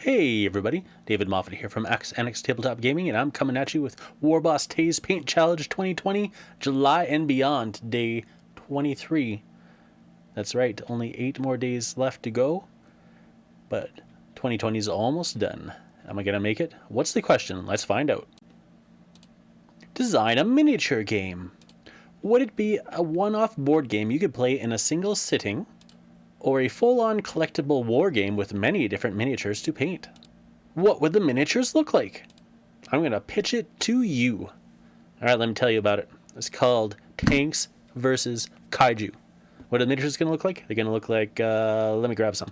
Hey everybody, David Moffat here from Annex Tabletop Gaming, and I'm coming at you with Warboss Tay's Paint Challenge 2020, July and Beyond, day 23. That's right, only 8 more days left to go, but 2020 is almost done. Am I gonna make it? What's the question? Let's find out. Design a miniature game. Would it be a one-off board game you could play in a single sitting, or a full-on collectible war game with many different miniatures to paint? What would the miniatures look like? I'm going to pitch it to you. Alright, let me tell you about it. It's called Tanks versus Kaiju. What are the miniatures going to look like? They're going to look like, let me grab some.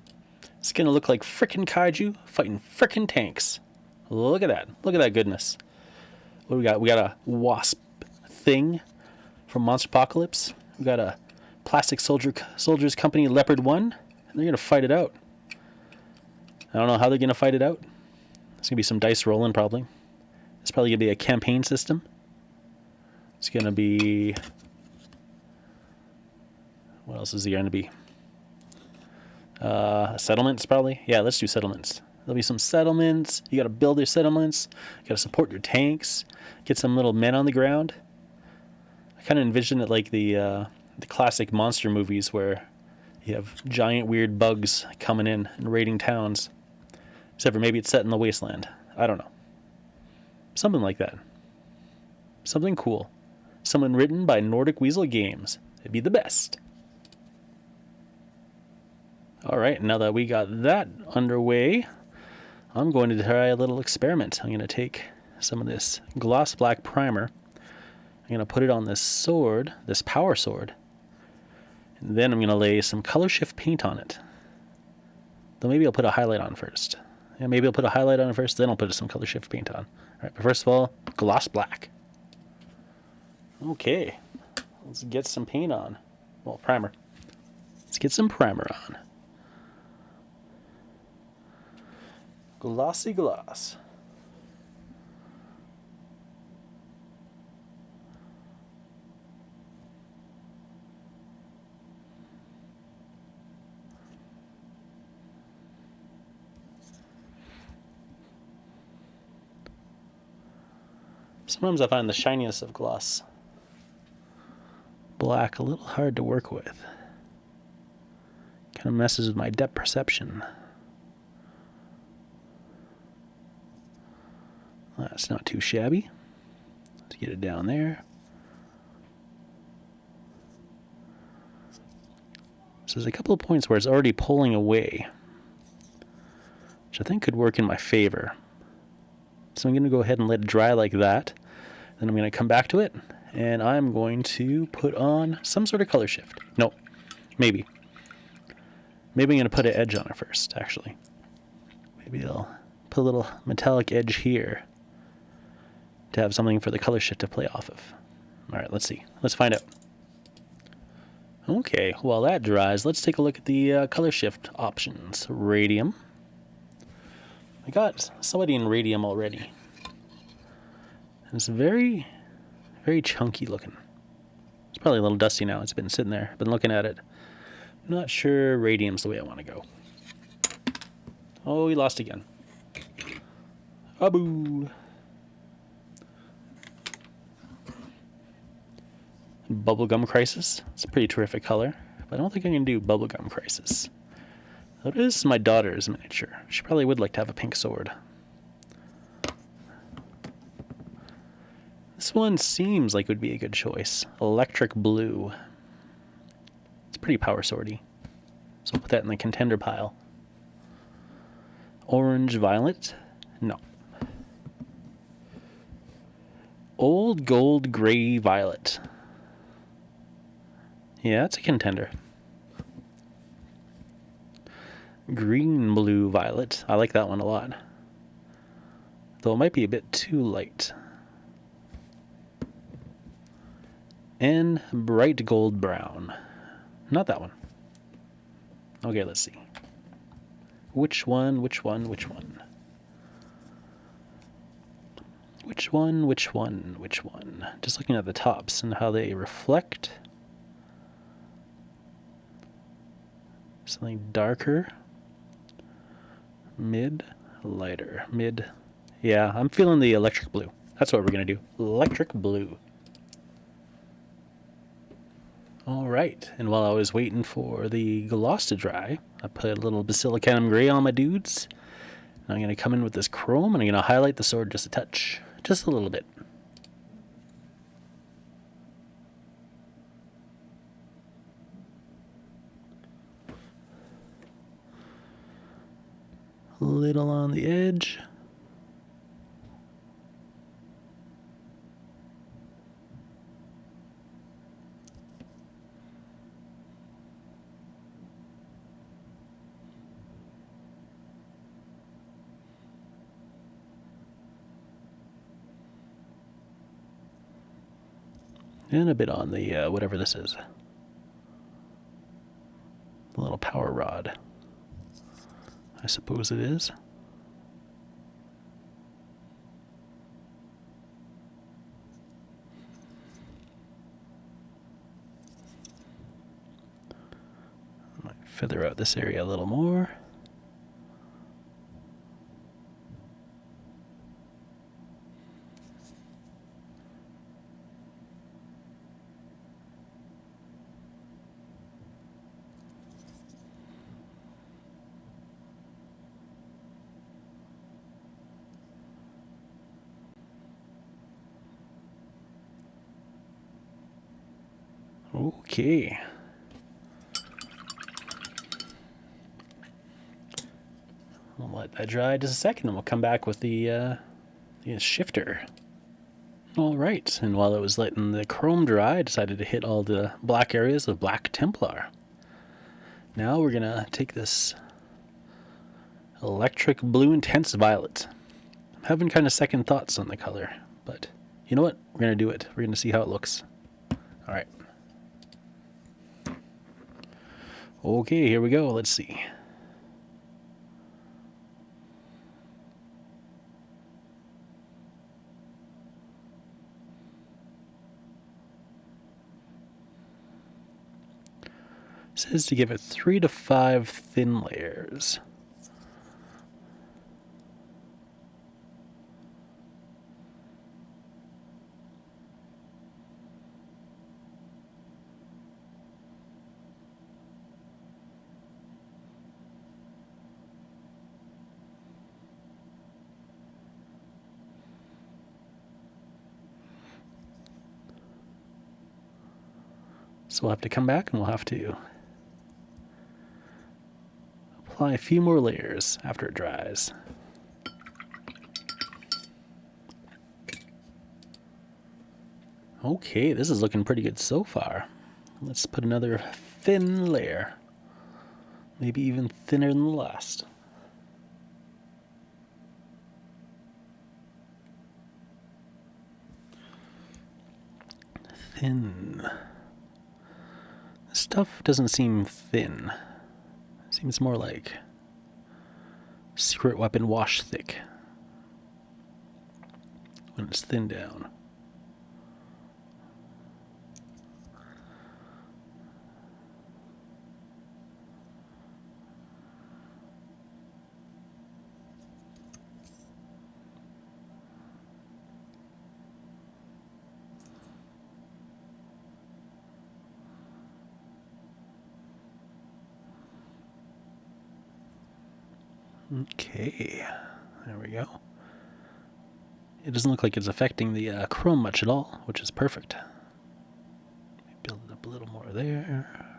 It's going to look like frickin' Kaiju fighting frickin' tanks. Look at that. Look at that goodness. What do we got? We got a wasp thing from Monster Apocalypse. We got a Plastic Soldiers Company Leopard 1, and they're going to fight it out. I don't know how they're going to fight it out. There's going to be some dice rolling, probably. It's probably going to be a campaign system. It's going to be... What else is there going to be? Settlements, probably. Yeah, let's do settlements. There'll be some settlements. You got to build your settlements. You got to support your tanks. Get some little men on the ground. I kind of envision it like the classic monster movies where you have giant weird bugs coming in and raiding towns. Except for maybe it's set in the wasteland. I don't know. Something like that. Something cool. Something written by Nordic Weasel Games. It'd be the best. Alright, now that we got that underway, I'm going to try a little experiment. I'm going to take some of this gloss black primer. I'm going to put it on this sword, this power sword. And then I'm going to lay some color shift paint on it. Though maybe I'll put a highlight on first. Yeah, maybe I'll put a highlight on it first, then I'll put some color shift paint on. Alright, but first of all, gloss black. Okay, let's get some paint on. Well, primer. Let's get some primer on. Glossy gloss. Sometimes I find the shininess of gloss black a little hard to work with. Kind of messes with my depth perception. That's not too shabby. Let's get it down there. So there's a couple of points where it's already pulling away, which I think could work in my favor. So I'm going to go ahead and let it dry like that. Then I'm going to come back to it, and I'm going to put on some sort of color shift. No, maybe. Maybe I'm going to put an edge on it first, actually. Maybe I'll put a little metallic edge here to have something for the color shift to play off of. Alright, let's see. Let's find out. Okay, while that dries, let's take a look at the color shift options. Radium. I got somebody in radium already. It's very, very chunky looking. It's probably a little dusty now. It's been sitting there. I've been looking at it. I'm not sure radium's the way I want to go. Oh, he lost again. Abu. Bubblegum Crisis. It's a pretty terrific color, but I don't think I can do Bubblegum Crisis. That is my daughter's miniature. She probably would like to have a pink sword. This one seems like it would be a good choice. Electric Blue. It's pretty power swordy. So I'll put that in the contender pile. Orange Violet. No. Old Gold Gray Violet. Yeah, it's a contender. Green Blue Violet. I like that one a lot. Though it might be a bit too light. And Bright Gold Brown. Not that one. Okay, let's see. Which one? Which one? Which one? Which one? Which one? Which one? Just looking at the tops and how they reflect. Something darker. Mid. lighter, mid. Yeah, I'm feeling the electric blue. That's what we're going to do. Electric blue. All right, and while I was waiting for the gloss to dry, I put a little Basilicanum Gray on my dudes. And I'm going to come in with this chrome, and I'm going to highlight the sword just a touch. Just a little bit. A little on the edge. And a bit on the, whatever this is. The little power rod. I suppose it is. I might feather out this area a little more. Okay. We'll let that dry just a second and we'll come back with the shifter. Alright, and while it was letting the chrome dry, I decided to hit all the black areas with Black Templar. Now we're going to take this electric blue intense violet. I'm having kind of second thoughts on the color, but you know what? We're going to do it. We're going to see how it looks. Alright. Okay, here we go. Let's see. It says to give it 3 to 5 thin layers. So we'll have to come back and we'll have to apply a few more layers after it dries. Okay, this is looking pretty good so far. Let's put another thin layer. Maybe even thinner than the last. Thin. This stuff doesn't seem thin. It seems more like secret weapon wash thick when it's thinned down. Okay, there we go. It doesn't look like it's affecting the chrome much at all, which is perfect. Build it up a little more there.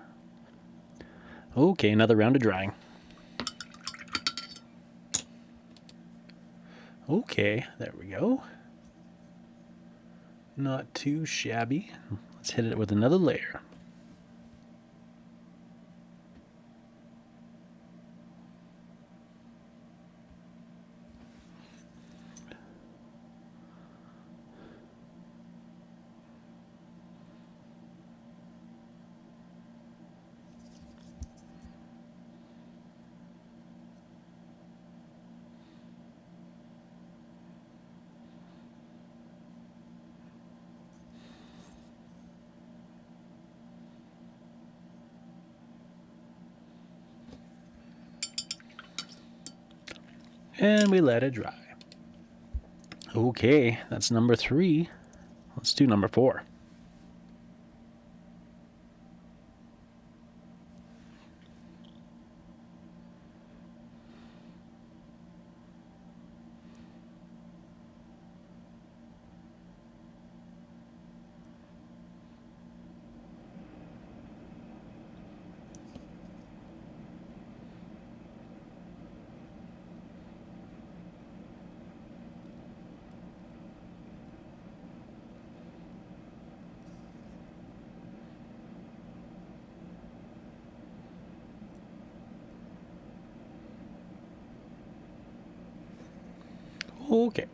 Okay, another round of drying. Okay, there we go. Not too shabby. Let's hit it with another layer. And we let it dry. Okay, that's number 3. Let's do number 4. Okay.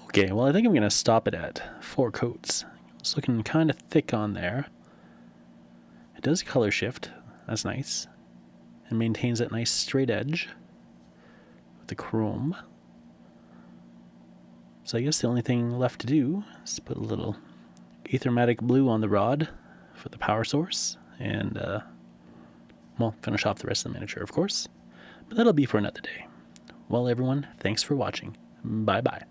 Okay, well, I think I'm going to stop it at 4 coats. It's looking kind of thick on there. It does color shift. That's nice. It maintains that nice straight edge with the chrome. So I guess the only thing left to do is to put a little Aethermatic blue on the rod for the power source. And, well, finish off the rest of the miniature, of course. But that'll be for another day. Well, everyone, thanks for watching. Bye-bye.